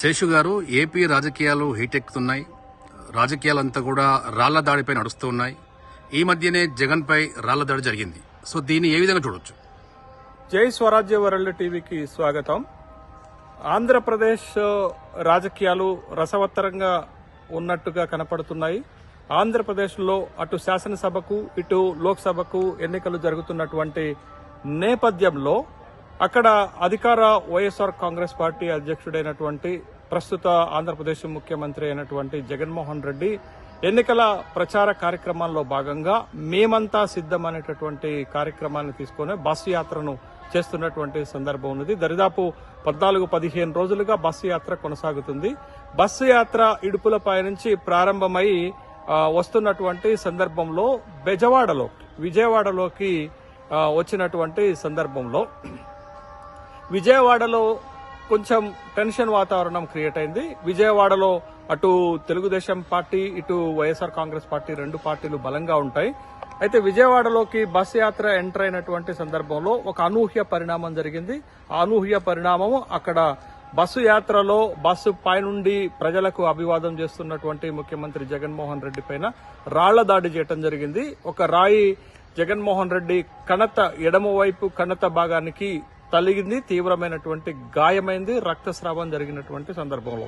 శేషు గారు, ఏపీ రాజకీయాలు హీటెక్కుతున్నాయి. రాజకీయాలంతా కూడా రాళ్ల దాడిపై నడుస్తూ ఉన్నాయి. ఈ మధ్యనే జగన్ పై రాళ్ల దాడి జరిగింది. సో దీన్ని ఏ విధంగా చూడొచ్చు? జై స్వరాజ్య వరల్డ్ టీవీకి స్వాగతం. ఆంధ్రప్రదేశ్ రాజకీయాలు రసవత్తరంగా ఉన్నట్టుగా కనపడుతున్నాయి. ఆంధ్రప్రదేశ్లో అటు శాసనసభకు ఇటు లోక్సభకు ఎన్నికలు జరుగుతున్నటువంటి నేపథ్యంలో అక్కడ అధికార వైఎస్ఆర్ కాంగ్రెస్ పార్టీ అధ్యక్షుడైనటువంటి ప్రస్తుత ఆంధ్రప్రదేశ్ ముఖ్యమంత్రి అయినటువంటి జగన్మోహన్ రెడ్డి ఎన్నికల ప్రచార కార్యక్రమాల్లో భాగంగా మేమంతా సిద్ధం అనేటటువంటి కార్యక్రమాన్ని తీసుకుని బస్సు యాత్రను చేస్తున్నటువంటి సందర్భం ఉన్నది. దరిదాపు 14-15 రోజులుగా బస్సు యాత్ర కొనసాగుతుంది. బస్సు యాత్ర ఇడుపులపై నుంచి ప్రారంభమై వస్తున్నటువంటి సందర్భంలో విజయవాడలోకి వచ్చినటువంటి సందర్భంలో విజయవాడలో కొంచెం టెన్షన్ వాతావరణం క్రియేట్ అయింది. విజయవాడలో అటు తెలుగుదేశం పార్టీ ఇటు వైఎస్ఆర్ కాంగ్రెస్ పార్టీ రెండు పార్టీలు బలంగా ఉంటాయి. అయితే విజయవాడలోకి బస్సు యాత్ర ఎంటర్ అయినటువంటి సందర్భంలో ఒక అనూహ్య పరిణామం జరిగింది. ఆ అనూహ్య పరిణామం అక్కడ బస్సు యాత్రలో బస్సు పైనుండి ప్రజలకు అభివాదం చేస్తున్నటువంటి ముఖ్యమంత్రి జగన్మోహన్ రెడ్డి పైన రాళ్ల దాడి చేయడం జరిగింది. ఒక రాయి జగన్మోహన్ రెడ్డి ఎడమ వైపు కణత భాగానికి తలిగింది, తీవ్రమైనటువంటి గాయమైంది, రక్తస్రావం జరిగినటువంటి సందర్భంలో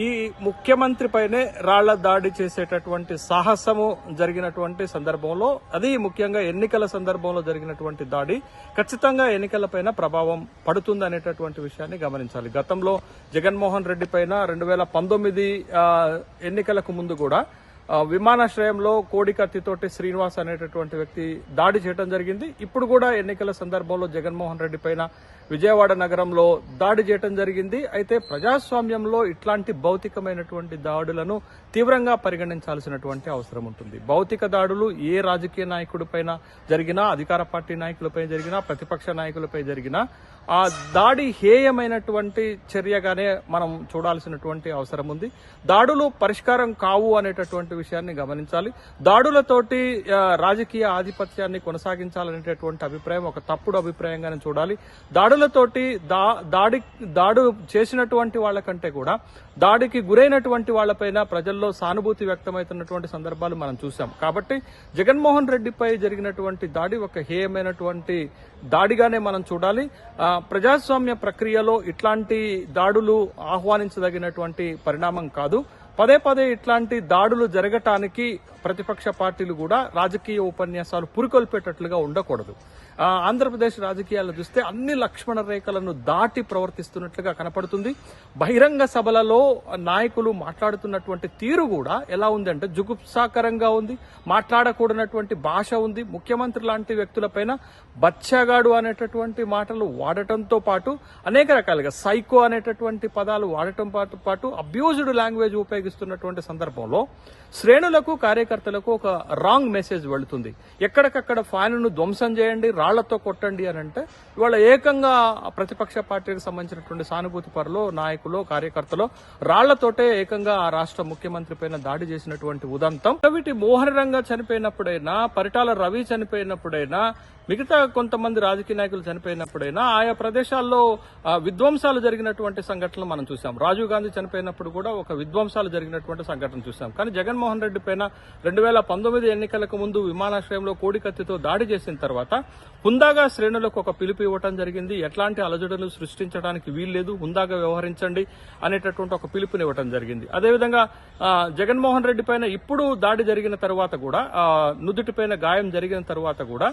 ఈ ముఖ్యమంత్రి పైనే రాళ్ల దాడి చేసేటటువంటి సాహసము జరిగినటువంటి సందర్భంలో, అది ముఖ్యంగా ఎన్నికల సందర్భంలో జరిగినటువంటి దాడి ఖచ్చితంగా ఎన్నికలపైన ప్రభావం పడుతుంది అనేటటువంటి విషయాన్ని గమనించాలి. గతంలో జగన్మోహన్ రెడ్డి పైన 2019 ఎన్నికలకు ముందు కూడా విమానాశ్రయంలో కోడికత్తితోటి శ్రీనివాస్ అనేటటువంటి వ్యక్తి దాడి చేయడం జరిగింది. ఇప్పుడు కూడా ఎన్నికల సందర్భంలో జగన్మోహన్ రెడ్డి పైన విజయవాడ నగరంలో దాడి చేయడం జరిగింది. అయితే ప్రజాస్వామ్యంలో ఇట్లాంటి భౌతికమైనటువంటి దాడులను తీవ్రంగా పరిగణించాల్సినటువంటి అవసరం ఉంటుంది. భౌతిక దాడులు ఏ రాజకీయ నాయకుడిపైన జరిగినా, అధికార పార్టీ నాయకులపై జరిగినా, ప్రతిపక్ష నాయకులపై జరిగినా ఆ దాడి హేయమైనటువంటి చర్యగానే మనం చూడాల్సినటువంటి అవసరం ఉంది. దాడులు పరిష్కారం కావు అనేటటువంటి విషయాన్ని గమనించాలి. దాడులతోటి రాజకీయ ఆధిపత్యాన్ని కొనసాగించాలనేటటువంటి అభిప్రాయం ఒక తప్పుడు అభిప్రాయంగానే చూడాలి. దాడులతోటి దాడు చేసినటువంటి వాళ్ళకంటే కూడా దాడికి గురైనటువంటి వాళ్లపైన ప్రజల్లో సానుభూతి వ్యక్తమవుతున్నటువంటి సందర్భాలు మనం చూసాం. కాబట్టి జగన్మోహన్ రెడ్డిపై జరిగినటువంటి దాడి ఒక హేయమైనటువంటి దాడిగానే మనం చూడాలి. ప్రజాస్వామ్య ప్రక్రియలో ఇట్లాంటి దాడులు ఆహ్వానించదగినటువంటి పరిణామం కాదు. పదే ఇట్లాంటి దాడులు జరగటానికి ప్రతిపక్ష పార్టీలు కూడా రాజకీయ ఉపన్యాసాలు పురికొల్పేటట్లుగా ఉండకూడదు. ఆంధ్రప్రదేశ్ రాజకీయాలు చూస్తే అన్ని లక్ష్మణ రేఖలను దాటి ప్రవర్తిస్తున్నట్లుగా కనపడుతుంది. బహిరంగ సభలలో నాయకులు మాట్లాడుతున్నటువంటి తీరు కూడా ఎలా ఉందంటే జుగుప్సాకరంగా ఉంది. మాట్లాడకూడనటువంటి భాష ఉంది. ముఖ్యమంత్రి లాంటి వ్యక్తులపైన బచ్చగాడు అనేటటువంటి మాటలు వాడటంతో పాటు అనేక రకాలుగా సైకో అనేటటువంటి పదాలు వాడటం పాటు అబ్యూజ్డ్ లాంగ్వేజ్ ఉపయోగిస్తున్నటువంటి సందర్భంలో శ్రేణులకు కార్యకర్తలకు ఒక రాంగ్ మెసేజ్ వెళుతుంది. ఎక్కడికక్కడ ఫ్యాన్ను ధ్వంసం చేయండి, రాళ్లతో కొట్టండి అని అంటే ఇవాళ ఏకంగా ప్రతిపక్ష పార్టీకి సంబంధించినటువంటి సానుభూతి పరులు, నాయకులు, కార్యకర్తలు రాళ్లతోటే ఏకంగా ఆ రాష్ట్ర ముఖ్యమంత్రి పైన దాడి చేసినటువంటి ఉదంతం వీటి మోహన రంగా చనిపోయినప్పుడైనా, పరిటాల రవి చనిపోయినప్పుడైనా, మిగతా కొంతమంది రాజకీయ నాయకులు చనిపోయినప్పుడైనా ఆయా ప్రదేశాల్లో విధ్వంసాలు జరిగినటువంటి సంఘటనలు మనం చూసాం. రాజీవ్ గాంధీ చనిపోయినప్పుడు కూడా ఒక విధ్వంసాలు జరిగినటువంటి సంఘటన చూసాం. కానీ జగన్మోహన్ రెడ్డి పైన 2019 ఎన్నికలకు ముందు విమానాశ్రయంలో కోడికత్తితో దాడి చేసిన తర్వాత హుందాగా శ్రేణులకు ఒక పిలుపు ఇవ్వడం జరిగింది. ఎట్లాంటి అలజడులు సృష్టించడానికి వీల్లేదు, హుందాగా వ్యవహరించండి అనేటటువంటి ఒక పిలుపునివ్వడం జరిగింది. అదేవిధంగా జగన్మోహన్ రెడ్డి పైన ఇప్పుడు దాడి జరిగిన తర్వాత కూడా, నుదుటిపైన గాయం జరిగిన తర్వాత కూడా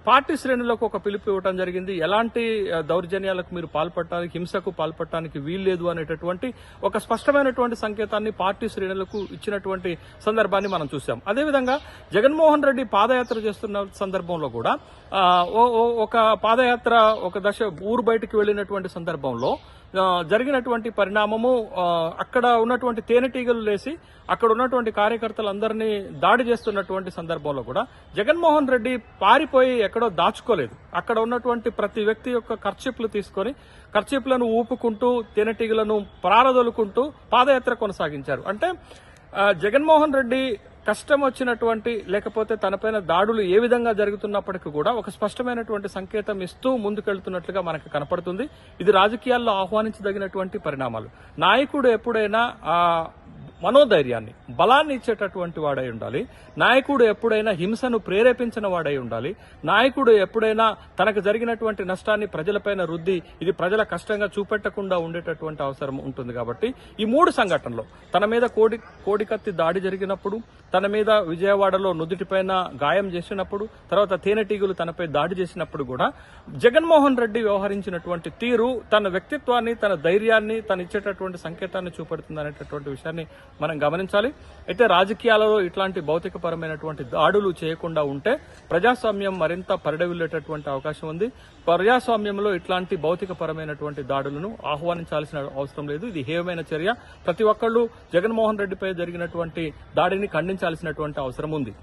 పార్టీ శ్రేణులకు ఒక పిలుపు ఇవ్వడం జరిగింది. ఎలాంటి దౌర్జన్యాలకు మీరు పాల్పడటానికి, హింసకు పాల్పడటానికి వీల్లేదు అనేటటువంటి ఒక స్పష్టమైనటువంటి సంకేతాన్ని పార్టీ శ్రేణులకు ఇచ్చినటువంటి సందర్భాన్ని మనం చూసాం. అదేవిధంగా జగన్మోహన్ రెడ్డి పాదయాత్ర చేస్తున్న సందర్భంలో కూడా ఒక పాదయాత్ర ఒక దశ ఊరు బయటికి వెళ్లినటువంటి సందర్భంలో జరిగినటువంటి పరిణామము, అక్కడ ఉన్నటువంటి తేనెటీగలు లేసి అక్కడ ఉన్నటువంటి కార్యకర్తలందరినీ దాడి చేస్తున్నటువంటి సందర్భంలో కూడా జగన్మోహన్ రెడ్డి పారిపోయి ఎక్కడో దాచుకోలేదు. అక్కడ ఉన్నటువంటి ప్రతి వ్యక్తి యొక్క కర్చీప్లు తీసుకొని కర్చీప్లను ఊపుకుంటూ తేనెటీగలను ప్రారదొలుకుంటూ పాదయాత్ర కొనసాగించారు. అంటే జగన్మోహన్ రెడ్డి కష్టం వచ్చినటువంటి లేకపోతే తనపైన దాడులు ఏ విధంగా జరుగుతున్నప్పటికీ కూడా ఒక స్పష్టమైనటువంటి సంకేతం ఇస్తూ ముందుకెళ్తున్నట్లుగా మనకు కనపడుతుంది. ఇది రాజకీయాల్లో ఆహ్వానించదగినటువంటి పరిణామాలు. నాయకుడు ఎప్పుడైనా మనోధైర్యాన్ని, బలాన్ని ఇచ్చేటటువంటి వాడై ఉండాలి. నాయకుడు ఎప్పుడైనా హింసను ప్రేరేపించిన వాడై ఉండాలి. నాయకుడు ఎప్పుడైనా తనకు జరిగినటువంటి నష్టాన్ని ప్రజలపైన రుద్ది ఇది ప్రజల కష్టంగా చూపెట్టకుండా ఉండేటటువంటి అవసరం ఉంటుంది. కాబట్టి ఈ 3 సంఘటనలు, తన మీద కోడికత్తి దాడి జరిగినప్పుడు, తన మీద విజయవాడలో నుదుటిపైన గాయం చేసినప్పుడు, తర్వాత తేనెటీగలు తనపై దాడి చేసినప్పుడు కూడా జగన్మోహన్ రెడ్డి వ్యవహరించినటువంటి తీరు తన వ్యక్తిత్వాన్ని, తన ధైర్యాన్ని, తను ఇచ్చేటటువంటి సంకేతాన్ని చూపెడుతుంది అనేటటువంటి విషయాన్ని మనం గమనించాలి. అయితే రాజకీయాలలో ఇట్లాంటి భౌతికపరమైనటువంటి దాడులు చేయకుండా ఉంటే ప్రజాస్వామ్యం మరింత పరిడవిల్లేటటువంటి అవకాశం ఉంది. ప్రజాస్వామ్యంలో ఇట్లాంటి భౌతికపరమైనటువంటి దాడులను ఆహ్వానించాల్సిన అవసరం లేదు. ఇది హేయమైన చర్య. ప్రతి ఒక్కళ్ళు జగన్మోహన్ రెడ్డిపై జరిగినటువంటి దాడిని ఖండించాల్సినటువంటి అవసరం ఉంది.